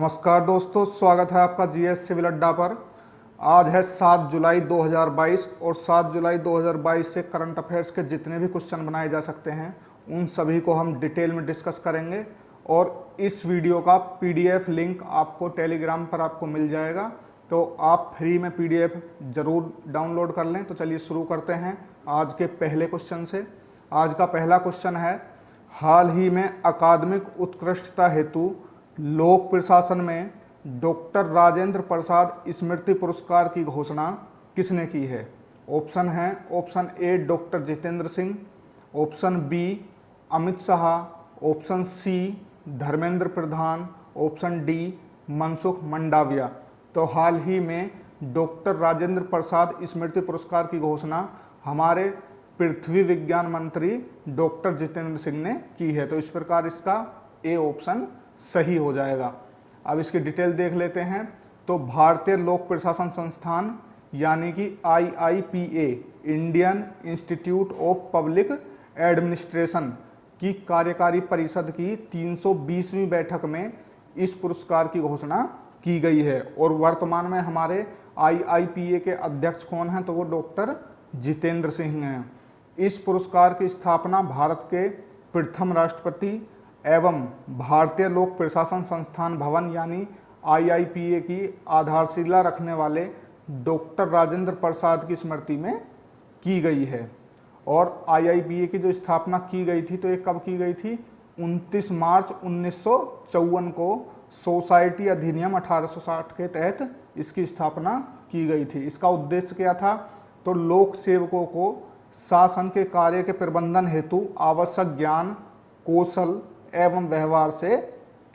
नमस्कार दोस्तों, स्वागत है आपका जीएस सिविल अड्डा पर। आज है 7 जुलाई 2022 और 7 जुलाई 2022 से करंट अफेयर्स के जितने भी क्वेश्चन बनाए जा सकते हैं उन सभी को हम डिटेल में डिस्कस करेंगे। और इस वीडियो का पीडीएफ लिंक आपको टेलीग्राम पर आपको मिल जाएगा, तो आप फ्री में पीडीएफ ज़रूर डाउनलोड कर लें। तो चलिए शुरू करते हैं आज के पहले क्वेश्चन से। आज का पहला क्वेश्चन है, हाल ही में अकादमिक उत्कृष्टता हेतु लोक प्रशासन में डॉक्टर राजेंद्र प्रसाद स्मृति पुरस्कार की घोषणा किसने की है? ऑप्शन है, option A doctor Jitendra Singh, option B Amit Shah, option C Dharmendra Pradhan, option D Mansukh Mandaviya. तो हाल ही में डॉक्टर राजेंद्र प्रसाद स्मृति पुरस्कार की घोषणा हमारे पृथ्वी विज्ञान मंत्री डॉक्टर जितेंद्र सिंह ने की है। तो इस प्रकार इसका ए ऑप्शन सही हो जाएगा। अब इसकी डिटेल देख लेते हैं। तो भारतीय लोक प्रशासन संस्थान यानी कि IIPA Indian institute of public administration की कार्यकारी परिषद की 320वीं बैठक में इस पुरस्कार की घोषणा की गई है। और वर्तमान में हमारे IIPA के अध्यक्ष कौन हैं? तो वो डॉक्टर जितेंद्र सिंह हैं। इस पुरस्कार की स्थापना भारत के प्रथम राष्ट्रपति एवं भारतीय लोक प्रशासन संस्थान भवन यानी IIPA की आधारशिला रखने वाले डॉक्टर राजेंद्र प्रसाद की स्मृति में की गई है। और IIPA की जो स्थापना की गई थी तो ये कब की गई थी? 29 मार्च 1954 को सोसाइटी अधिनियम 1860 के तहत इसकी स्थापना की गई थी। इसका उद्देश्य क्या था? तो लोक सेवकों को शासन के कार्य के प्रबंधन हेतु आवश्यक ज्ञान, कौशल एवं व्यवहार से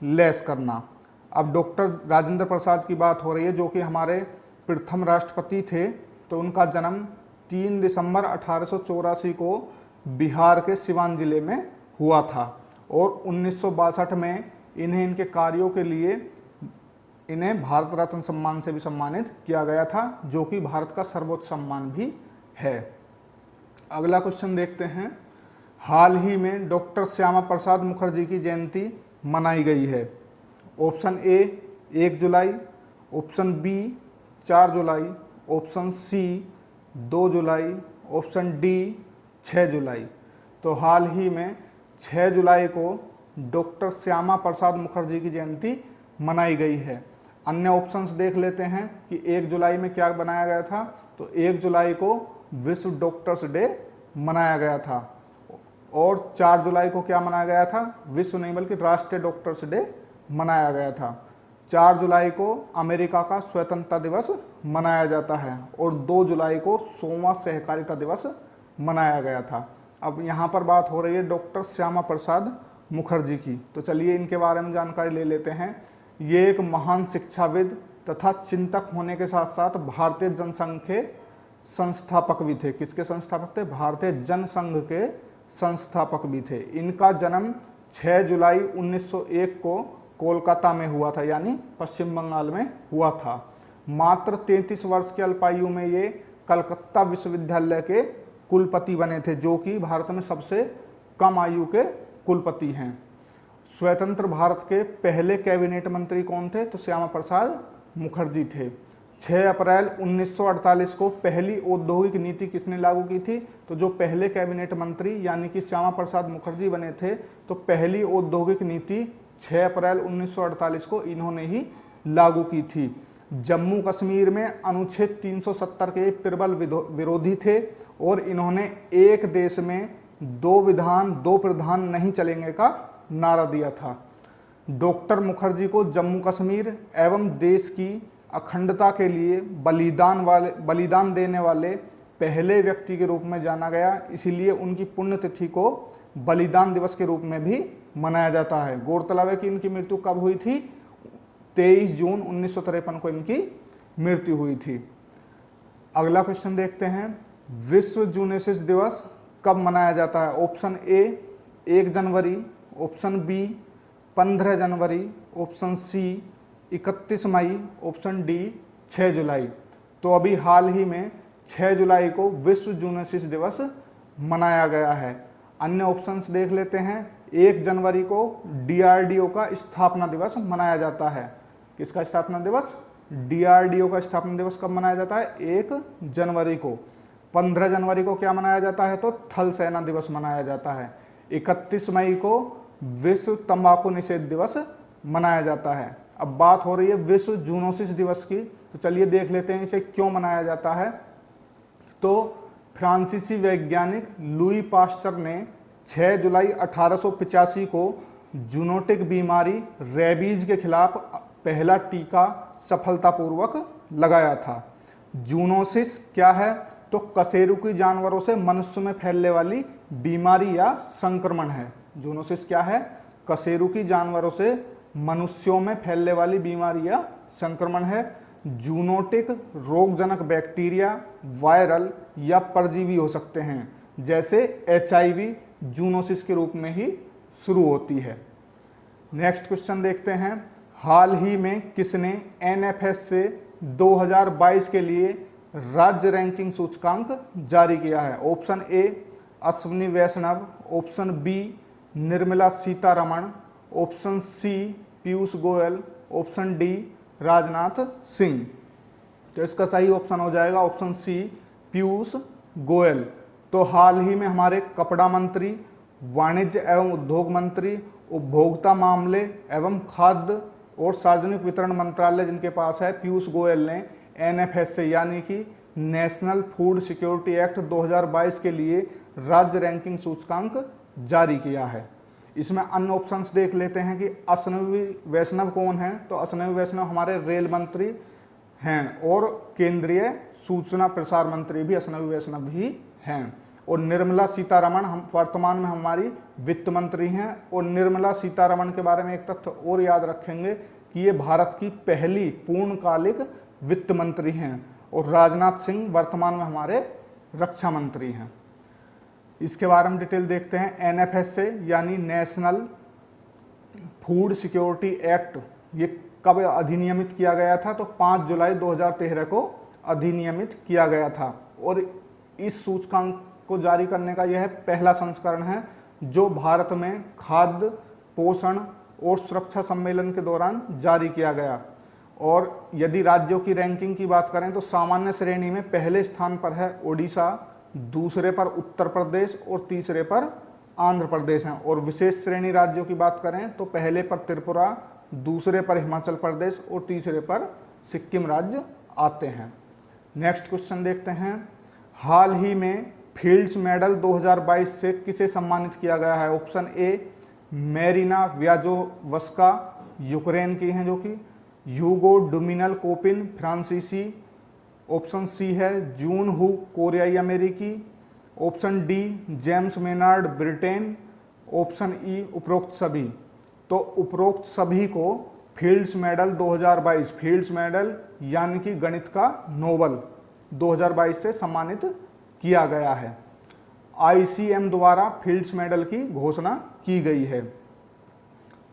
लैस करना। अब डॉक्टर राजेंद्र प्रसाद की बात हो रही है, जो कि हमारे प्रथम राष्ट्रपति थे। तो उनका जन्म 3 दिसंबर 1884 को बिहार के सिवान जिले में हुआ था। और 1962 में इन्हें इनके कार्यों के लिए इन्हें भारत रत्न सम्मान से भी सम्मानित किया गया था, जो कि भारत का सर्वोच्च सम्मान भी है। अगला क्वेश्चन देखते हैं। हाल ही में डॉक्टर श्यामा प्रसाद मुखर्जी की जयंती मनाई गई है। ऑप्शन ए 1 जुलाई, ऑप्शन बी 4 जुलाई, ऑप्शन सी 2 जुलाई, ऑप्शन डी 6 जुलाई। तो हाल ही में 6 जुलाई को डॉक्टर श्यामा प्रसाद मुखर्जी की जयंती मनाई गई है। अन्य ऑप्शंस देख लेते हैं कि 1 जुलाई में क्या बनाया गया था। तो 1 जुलाई को विश्व डॉक्टर्स डे मनाया गया था। और 4 जुलाई को क्या मनाया गया था? विश्व नहीं बल्कि राष्ट्रीय डॉक्टर्स डे मनाया गया था। 4 जुलाई को अमेरिका का स्वतंत्रता दिवस मनाया जाता है और 2 जुलाई को 100वां सहकारिता दिवस मनाया गया था। अब यहाँ पर बात हो रही है डॉक्टर श्यामा प्रसाद मुखर्जी की। तो चलिए इनके बारे में जानकारी ले लेते हैं। ये एक महान शिक्षाविद तथा चिंतक होने के साथ साथ भारतीय जनसंघ के संस्थापक भी थे। किसके संस्थापक थे? भारतीय जनसंघ के संस्थापक भी थे। इनका जन्म 6 जुलाई 1901 को कोलकाता में हुआ था, यानी पश्चिम बंगाल में हुआ था। मात्र 33 वर्ष की अल्पायु में ये कलकत्ता विश्वविद्यालय के कुलपति बने थे, जो कि भारत में सबसे कम आयु के कुलपति हैं। स्वतंत्र भारत के पहले कैबिनेट मंत्री कौन थे? तो श्यामा प्रसाद मुखर्जी थे। 6 अप्रैल 1948 को पहली औद्योगिक नीति किसने लागू की थी? तो जो पहले कैबिनेट मंत्री यानी कि श्यामा प्रसाद मुखर्जी बने थे, तो पहली औद्योगिक नीति 6 अप्रैल 1948 को इन्होंने ही लागू की थी। जम्मू कश्मीर में अनुच्छेद 370 के प्रबल विरोधी थे और इन्होंने एक देश में 2 विधान 2 प्रधान नहीं चलेंगे का नारा दिया था। डॉक्टर मुखर्जी को जम्मू कश्मीर एवं देश की अखंडता के लिए बलिदान देने वाले पहले व्यक्ति के रूप में जाना गया, इसीलिए उनकी पुण्यतिथि को बलिदान दिवस के रूप में भी मनाया जाता है। गौरतलब है कि इनकी मृत्यु कब हुई थी? 23 जून 1953 को इनकी मृत्यु हुई थी। अगला क्वेश्चन देखते हैं। विश्व जूनेसिस दिवस कब मनाया जाता है? ऑप्शन ए 1 जनवरी, ऑप्शन बी 15 जनवरी, ऑप्शन सी 31 मई, ऑप्शन डी 6 जुलाई। तो अभी हाल ही में 6 जुलाई को विश्व जूनेसिस दिवस मनाया गया है। अन्य ऑप्शंस देख लेते हैं। 1 जनवरी को DRDO का स्थापना दिवस मनाया जाता है। किसका स्थापना दिवस? डीआरडीओ का स्थापना दिवस कब मनाया जाता है? 1 जनवरी को। 15 जनवरी को क्या मनाया जाता है? तो थल सेना दिवस मनाया जाता है। 31 मई को विश्व तंबाकू निषेध दिवस मनाया जाता है। अब बात हो रही है विश्व जूनोसिस दिवस की, तो चलिए देख लेते हैं इसे क्यों मनाया जाता है। तो फ्रांसीसी वैज्ञानिक लुई पास्चर ने 6 जुलाई 1885 को जूनोटिक बीमारी रेबीज के खिलाफ पहला टीका सफलतापूर्वक लगाया था। जूनोसिस क्या है? तो कशेरुकी जानवरों से मनुष्य में फैलने वाली बीमारी या संक्रमण है। जूनोसिस क्या है? कशेरुकी जानवरों से मनुष्यों में फैलने वाली बीमारी या संक्रमण है। जूनोटिक रोगजनक बैक्टीरिया, वायरल या परजीवी हो सकते हैं, जैसे HIV जूनोसिस के रूप में ही शुरू होती है। नेक्स्ट क्वेश्चन देखते हैं। हाल ही में किसने NFS से 2022 के लिए राज्य रैंकिंग सूचकांक जारी किया है? Option A Ashwini Vaishnaw, option B Nirmala Sitharaman, option C Piyush Goyal, option D Rajnath Singh. तो इसका सही ऑप्शन हो जाएगा ऑप्शन सी पीयूष गोयल। तो हाल ही में हमारे कपड़ा मंत्री, वाणिज्य एवं उद्योग मंत्री, उपभोक्ता मामले एवं खाद्य और सार्वजनिक वितरण मंत्रालय जिनके पास है, पीयूष गोयल ने NFS से यानी कि नेशनल फूड सिक्योरिटी एक्ट 2022 के लिए राज्य रैंकिंग सूचकांक जारी किया है। इसमें अन्य ऑप्शंस देख लेते हैं कि अश्विनी वैष्णव कौन है? तो अश्विनी वैष्णव हमारे रेल मंत्री हैं और केंद्रीय सूचना प्रसार मंत्री भी अश्विनी वैष्णव ही हैं। और निर्मला सीतारमण हम वर्तमान में हमारी वित्त मंत्री हैं। और निर्मला सीतारमण के बारे में एक तथ्य और याद रखेंगे कि ये भारत की पहली पूर्णकालिक वित्त मंत्री हैं। और राजनाथ सिंह वर्तमान में हमारे रक्षा मंत्री हैं। इसके बारे में डिटेल देखते हैं। NFS से यानी नेशनल फूड सिक्योरिटी एक्ट ये कब अधिनियमित किया गया था? तो 5 जुलाई 2013 को अधिनियमित किया गया था। और इस सूचकांक को जारी करने का यह पहला संस्करण है जो भारत में खाद्य, पोषण और सुरक्षा सम्मेलन के दौरान जारी किया गया। और यदि राज्यों की रैंकिंग की बात करें तो सामान्य श्रेणी में पहले स्थान पर है ओडिशा, दूसरे पर उत्तर प्रदेश और तीसरे पर आंध्र प्रदेश हैं। और विशेष श्रेणी राज्यों की बात करें तो पहले पर त्रिपुरा, दूसरे पर हिमाचल प्रदेश और तीसरे पर सिक्किम राज्य आते हैं। नेक्स्ट क्वेश्चन देखते हैं। हाल ही में फील्ड्स मेडल 2022 से किसे सम्मानित किया गया है? ऑप्शन ए मेरिना व्याजोवस्का यूक्रेन की हैं जो कि, ह्यूगो डोमिनल कोपिन फ्रांसीसी, ऑप्शन सी है जून हू कोरियाई अमेरिकी, option D James Maynard Britain, option E उपरोक्त सभी। तो उपरोक्त सभी को फील्ड्स मेडल 2022 फील्ड्स मेडल यानी कि गणित का नोबल 2022 से सम्मानित किया गया है। ICM द्वारा फील्ड्स मेडल की घोषणा की गई है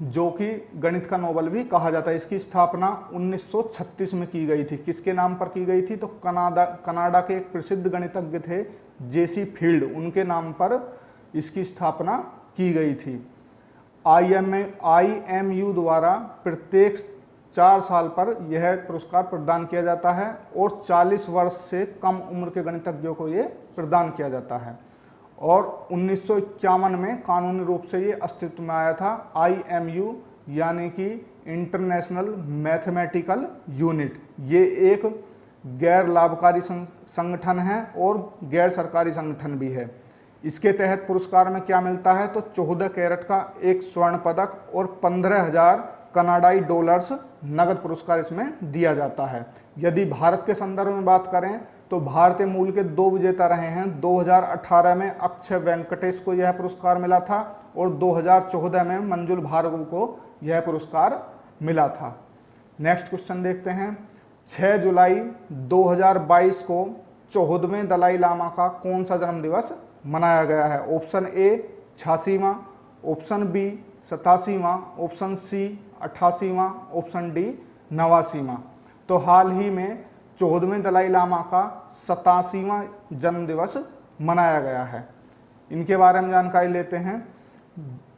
जो कि गणित का नोबल भी कहा जाता है। इसकी स्थापना 1936 में की गई थी। किसके नाम पर की गई थी? तो कनाडा के एक प्रसिद्ध गणितज्ञ थे JC फील्ड, उनके नाम पर इसकी स्थापना की गई थी। IMU द्वारा प्रत्येक 4 साल पर यह पुरस्कार प्रदान किया जाता है और 40 वर्ष से कम उम्र के गणितज्ञों को ये प्रदान किया जाता है। और 1951 में कानूनी रूप से ये अस्तित्व में आया था। IMU यानी कि इंटरनेशनल मैथमेटिकल यूनिट, ये एक गैर लाभकारी संगठन है और गैर सरकारी संगठन भी है। इसके तहत पुरस्कार में क्या मिलता है? तो 14 कैरेट का एक स्वर्ण पदक और 15,000 कनाडाई डॉलर्स नगद पुरस्कार इसमें दिया जाता है। यदि भारत के संदर्भ में बात करें तो भारतीय मूल के 2 विजेता रहे हैं। 2018 में अक्षय वेंकटेश को यह पुरस्कार मिला था और 2014 में मंजुल भार्गव को यह पुरस्कार मिला था। नेक्स्ट क्वेश्चन देखते हैं। 6 जुलाई 2022 को 14वें दलाई लामा का कौन सा जन्म दिवस मनाया गया है? ऑप्शन ए 86वां, ऑप्शन बी 87वां, ऑप्शन सी 88वां, ऑप्शन डी 89वां। तो हाल ही में 14वें दलाई लामा का 87वां जन्म दिवस मनाया गया है। इनके बारे में जानकारी लेते हैं।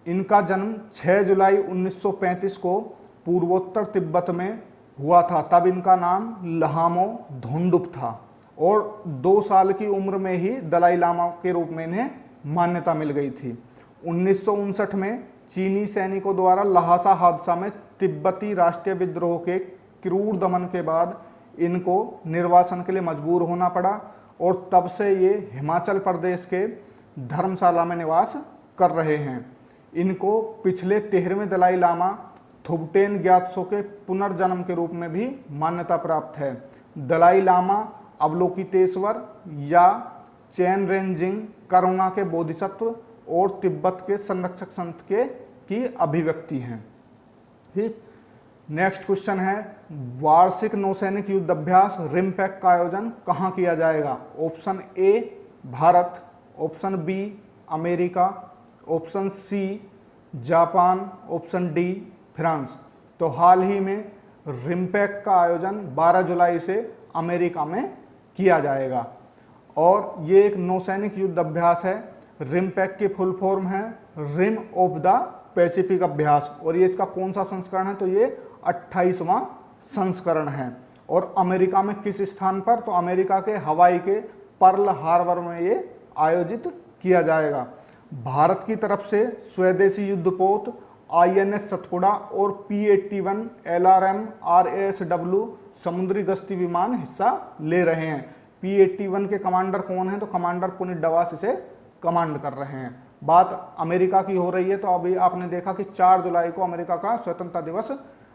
इनका जन्म 6 जुलाई 1935 को पूर्वोत्तर तिब्बत में हुआ था तब इनका नाम लहामो धोंडुप था, और 2 साल की उम्र में ही दलाई लामा के रूप में इन्हें मान्यता मिल गई थी। 1959 में चीनी सैनिकों द्वारा लहासा हादसा में तिब्बती राष्ट्रीय विद्रोह के क्रूर दमन के बाद इनको निर्वासन के लिए मजबूर होना पड़ा, और तब से ये हिमाचल प्रदेश के धर्मशाला में निवास कर रहे हैं। इनको पिछले 13वें दलाई लामा थुबटेन ग्यात्सो के पुनर्जन्म के रूप में भी मान्यता प्राप्त है। दलाई लामा अवलोकितेश्वर या चैन रेंजिंग करुणा के बोधिसत्व और तिब्बत के संरक्षक संत के की अभिव्यक्ति हैं। ठीक, नेक्स्ट क्वेश्चन है, वार्षिक नौसैनिक युद्ध अभ्यास रिमपैक का आयोजन कहाँ किया जाएगा? Option A Bharat, option B America, option C Japan, option D France. तो हाल ही में रिमपैक का आयोजन 12 जुलाई से अमेरिका में किया जाएगा, और ये एक नौसैनिक युद्ध अभ्यास है। रिमपैक की फुल फॉर्म है रिम ऑफ द पैसिफिक अभ्यास, और ये इसका कौन सा संस्करण है? तो ये 28वां संस्करण है। और अमेरिका में किस स्थान पर? तो अमेरिका के हवाई के पर्ल हार्बर में ये आयोजित किया जाएगा। भारत की तरफ से स्वदेशी युद्धपोत INS सतपुड़ा और P-81 LRM RASW समुद्री गश्ती विमान हिस्सा ले रहे हैं। P-81 के कमांडर कौन हैं? तो कमांडर पुनीत डवास इसे कमांड कर रहे हैं। बात अमेरिका की हो रही है, तो अभी आपने देखा कि 4 जुलाई को अमेरिका का स्वतंत्रता दिवस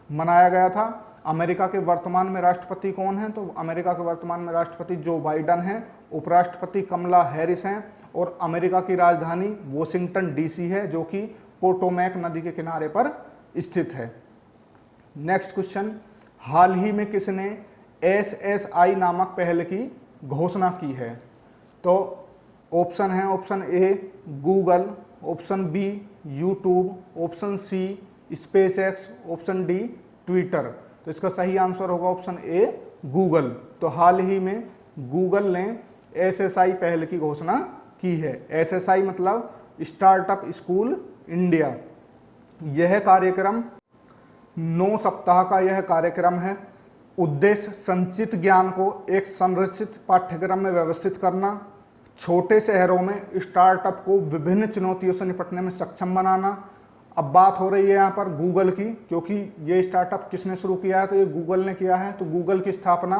मनाया गया था। अमेरिका के वर्तमान में राष्ट्रपति कौन है? तो अमेरिका के वर्तमान में राष्ट्रपति जो बाइडन हैं, उपराष्ट्रपति कमला हैरिस हैं, और अमेरिका की राजधानी वॉशिंगटन DC है, जो कि पोटोमैक नदी के किनारे पर स्थित है। नेक्स्ट क्वेश्चन, हाल ही में किसने SSI नामक पहल की घोषणा की है? तो ऑप्शन है, option A Google, option B YouTube, option C SpaceX, option D Twitter. तो इसका सही आंसर होगा ऑप्शन ए गूगल। तो हाल ही में गूगल ने SSI पहल की घोषणा की है। SSI मतलब स्टार्टअप स्कूल इंडिया। यह कार्यक्रम 9 सप्ताह का यह कार्यक्रम है। उद्देश्य संचित ज्ञान को एक संरचित पाठ्यक्रम में व्यवस्थित करना, छोटे शहरों में स्टार्टअप को विभिन्न चुनौतियों से निपटने में सक्षम बनाना। अब बात हो रही है यहाँ पर गूगल की, क्योंकि ये स्टार्टअप किसने शुरू किया है? तो ये गूगल ने किया है। तो गूगल की स्थापना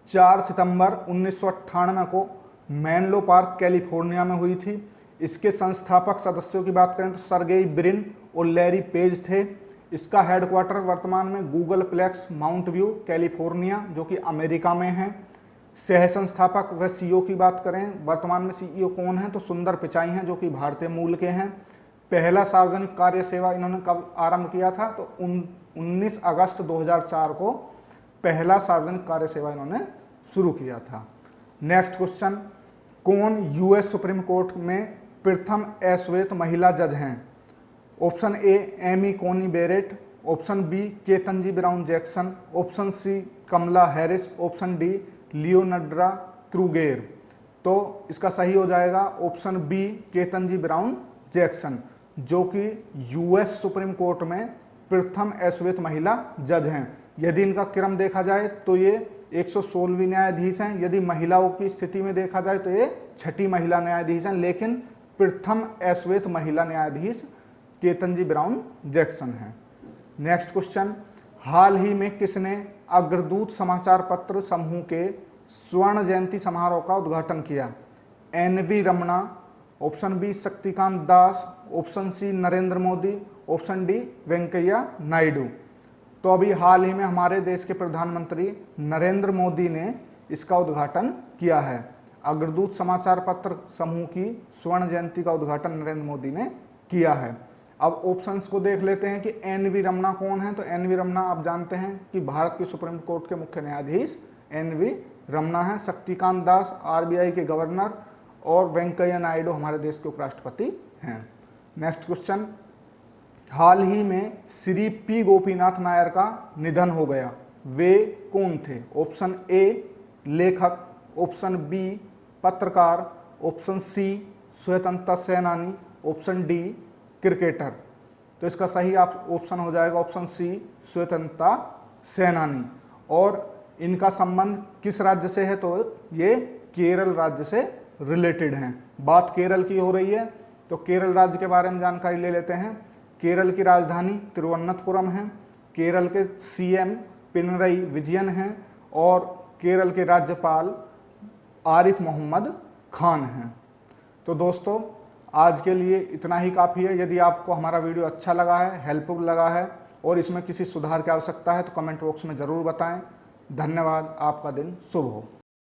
4 सितंबर 1998 को मेनलो पार्क कैलिफोर्निया में हुई थी। इसके संस्थापक सदस्यों की बात करें तो सर्गेई ब्रिन और लैरी पेज थे। इसका हेडक्वार्टर वर्तमान में Googleplex Mount View California, जो कि अमेरिका में है। सह संस्थापक व CEO की बात करें, वर्तमान में CEO कौन है? तो सुंदर पिचाई हैं, जो कि भारतीय मूल के हैं। पहला सार्वजनिक कार्य सेवा इन्होंने कब आरंभ किया था? तो 19 अगस्त 2004 को पहला सार्वजनिक कार्य सेवा इन्होंने शुरू किया था। नेक्स्ट क्वेश्चन, कौन US सुप्रीम कोर्ट में प्रथम अश्वेत महिला जज हैं? Option A Amy Coney Barrett, option B Ketanji Brown Jackson, option C Kamala Harris, option D Leonardo Kruger. तो इसका सही हो जाएगा option B Ketanji Brown Jackson, जो कि US सुप्रीम कोर्ट में प्रथम अश्वेत महिला जज हैं। यदि इनका क्रम देखा जाए तो ये 116वीं न्यायाधीश हैं। यदि महिलाओं की स्थिति में देखा जाए तो ये 6ठी महिला न्यायाधीश हैं, लेकिन प्रथम अश्वेत महिला न्यायाधीश केतनजी ब्राउन जैक्सन हैं। नेक्स्ट क्वेश्चन, हाल ही में किसने अग्रदूत समाचार पत्र समूह के स्वर्ण जयंती समारोह का उद्घाटन किया? NV Ramana, option B Shaktikanta Das, option C Narendra Modi, option D Venkaiah Naidu. तो अभी हाल ही में हमारे देश के प्रधानमंत्री नरेंद्र मोदी ने इसका उद्घाटन किया है। अग्रदूत समाचार पत्र समूह की स्वर्ण जयंती का उद्घाटन नरेंद्र मोदी ने किया है। अब ऑप्शंस को देख लेते हैं कि NV रमणा कौन है? तो NV रमणा आप जानते हैं कि भारत की सुप्रीम कोर्ट के मुख्य न्यायाधीश NV रमणा है। शक्तिकांत दास RBI के गवर्नर, और वेंकैया नायडू हमारे देश के उपराष्ट्रपति हैं। नेक्स्ट क्वेश्चन, हाल ही में श्री P गोपीनाथ नायर का निधन हो गया, वे कौन थे? ऑप्शन ए लेखक, ऑप्शन बी पत्रकार, ऑप्शन सी स्वतंत्रता सेनानी, ऑप्शन डी क्रिकेटर। तो इसका सही आप ऑप्शन हो जाएगा ऑप्शन सी स्वतंत्रता सेनानी। और इनका संबंध किस राज्य से है, तो ये केरल राज्य से रिलेटेड हैं। बात केरल की हो रही है तो केरल राज्य के बारे में जानकारी ले लेते हैं। केरल की राजधानी तिरुवनंतपुरम है, केरल के सीएम पिनरई विजयन हैं और केरल के राज्यपाल आरिफ मोहम्मद खान हैं। तो दोस्तों आज के लिए इतना ही काफ़ी है। यदि आपको हमारा वीडियो अच्छा लगा है, हेल्पफुल लगा है और इसमें किसी सुधार की आवश्यकता है तो कमेंट बॉक्स में ज़रूर बताएं। धन्यवाद। आपका दिन शुभ हो।